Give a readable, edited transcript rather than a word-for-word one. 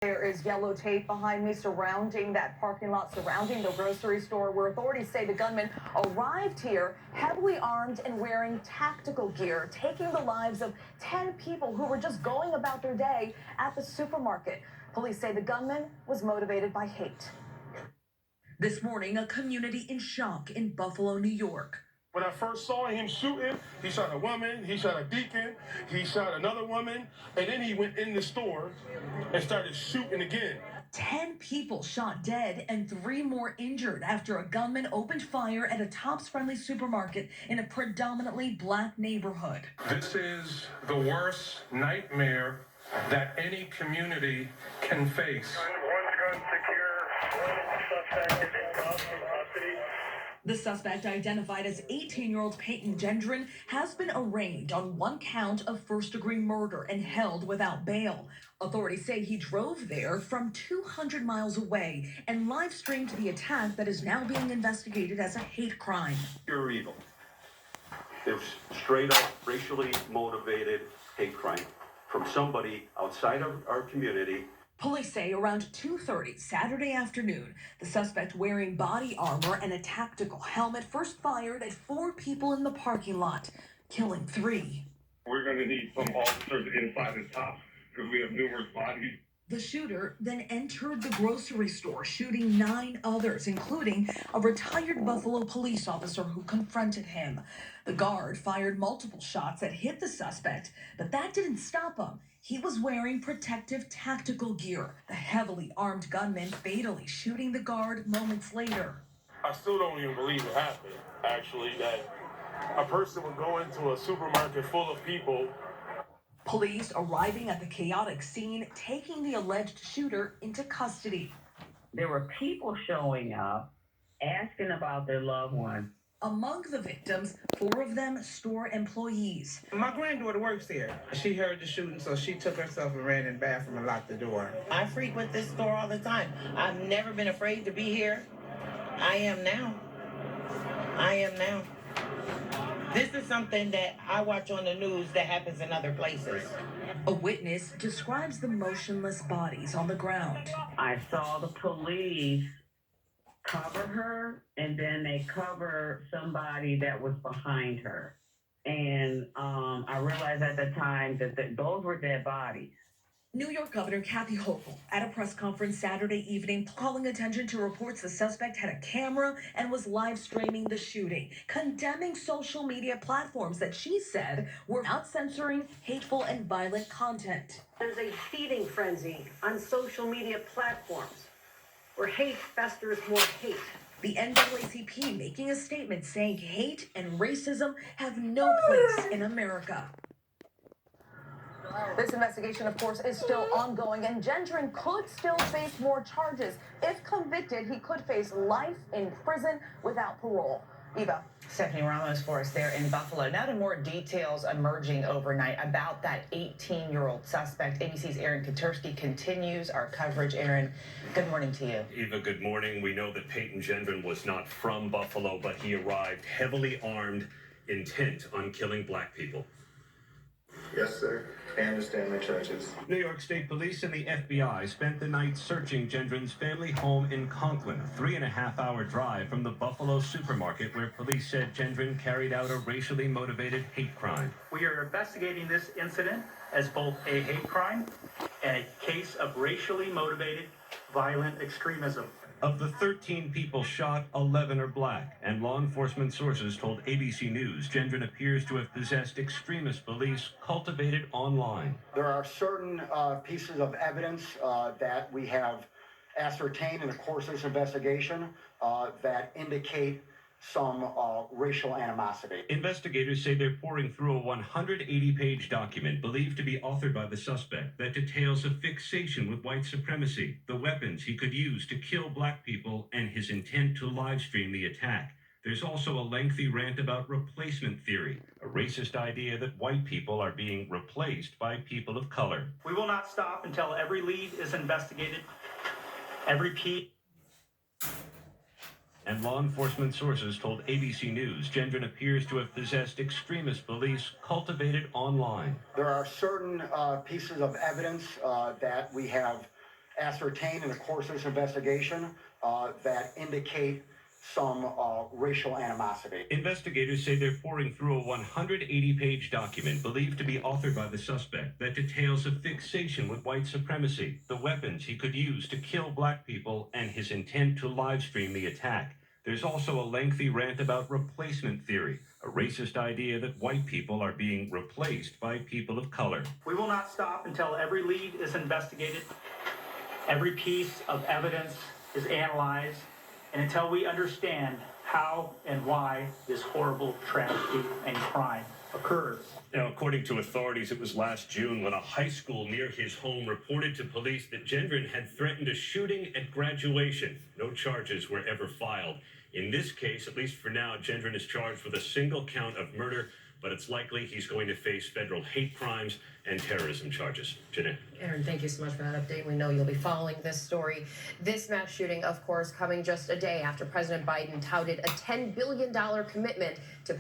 There is yellow tape behind me surrounding that parking lot, surrounding the grocery store, where authorities say the gunman arrived here heavily armed and wearing tactical gear, taking the lives of 10 people who were just going about their day at the supermarket. Police say the gunman was motivated by hate. This morning, a community in shock in Buffalo, New York. When I first saw him shooting, he shot a woman, he shot a deacon, he shot another woman, and then he went in the store and started shooting again. 10 people shot dead and 3 more injured after a gunman opened fire at a Tops Friendly supermarket in a predominantly black neighborhood. This is the worst nightmare that any community can face. One gun secure, one suspect is in custody. The suspect, identified as 18-year-old Peyton Gendron, has been arraigned on 1 count of first-degree murder and held without bail. Authorities say he drove there from 200 miles away and live-streamed the attack that is now being investigated as a hate crime. Pure evil. It's straight up racially motivated hate crime from somebody outside of our community. Police say around 2:30 Saturday afternoon, the suspect wearing body armor and a tactical helmet first fired at 4 people in the parking lot, killing 3. We're going to need some officers inside the top because we have numerous bodies. The shooter then entered the grocery store, shooting 9 others, including a retired Buffalo police officer who confronted him. The guard fired multiple shots that hit the suspect, but that didn't stop him. He was wearing protective tactical gear. The heavily armed gunman fatally shooting the guard moments later. I still don't even believe it happened, actually, that a person would go into a supermarket full of people. Police arriving at the chaotic scene, taking the alleged shooter into custody. There were people showing up, asking about their loved ones. Among the victims, 4 of them store employees. My granddaughter works here. She heard the shooting, so she took herself and ran in the bathroom and locked the door. I frequent this store all the time. I've never been afraid to be here. I am now. This is something that I watch on the news that happens in other places. A witness describes the motionless bodies on the ground. I saw the police cover her, and then they cover somebody that was behind her. And I realized at the time that those were dead bodies. New York Governor Kathy Hochul at a press conference Saturday evening, calling attention to reports the suspect had a camera and was live streaming the shooting, condemning social media platforms that she said were out censoring hateful and violent content. There's a feeding frenzy on social media platforms where hate festers more hate. The NAACP making a statement saying hate and racism have no place in America. This investigation, of course, is still ongoing, and Gendron could still face more charges. If convicted, he could face life in prison without parole. Eva. Stephanie Ramos for us there in Buffalo. Now to more details emerging overnight about that 18-year-old suspect. ABC's Aaron Katersky continues our coverage. Aaron, good morning to you. Eva, good morning. We know that Peyton Gendron was not from Buffalo, but he arrived heavily armed, intent on killing black people. Yes, sir. And the Stanley charges. New York State Police and the FBI spent the night searching Gendron's family home in Conklin, a 3.5-hour drive from the Buffalo supermarket where police said Gendron carried out a racially motivated hate crime. We are investigating this incident as both a hate crime and a case of racially motivated violent extremism. Of the 13 people shot, 11 are black, and law enforcement sources told ABC News Gendron appears to have possessed extremist beliefs cultivated online. There are certain pieces of evidence that we have ascertained in the course of this investigation that indicate some racial animosity. Investigators say they're pouring through a 180-page document believed to be authored by the suspect that details a fixation with white supremacy, the weapons he could use to kill black people, and his intent to live stream the attack. There's also a lengthy rant about replacement theory, a racist idea that white people are being replaced by people of color. We will not stop until every lead is investigated, every key. And law enforcement sources told ABC News Gendron appears to have possessed extremist beliefs cultivated online. There are certain pieces of evidence that we have ascertained in the course of this investigation that indicate some racial animosity. Investigators say they're pouring through a 180-page document believed to be authored by the suspect that details a fixation with white supremacy, the weapons he could use to kill black people, and his intent to live stream the attack. There's also a lengthy rant about replacement theory, a racist idea that white people are being replaced by people of color. We will not stop until every lead is investigated, every piece of evidence is analyzed, and until we understand how and why this horrible tragedy and crime occurs. Now, according to authorities, it was last June when a high school near his home reported to police that Gendron had threatened a shooting at graduation. No charges were ever filed. In this case, at least for now, Gendron is charged with a single count of murder, but it's likely he's going to face federal hate crimes and terrorism charges. Jeanette. Aaron, thank you so much for that update. We know you'll be following this story. This mass shooting, of course, coming just a day after President Biden touted a $10 billion commitment to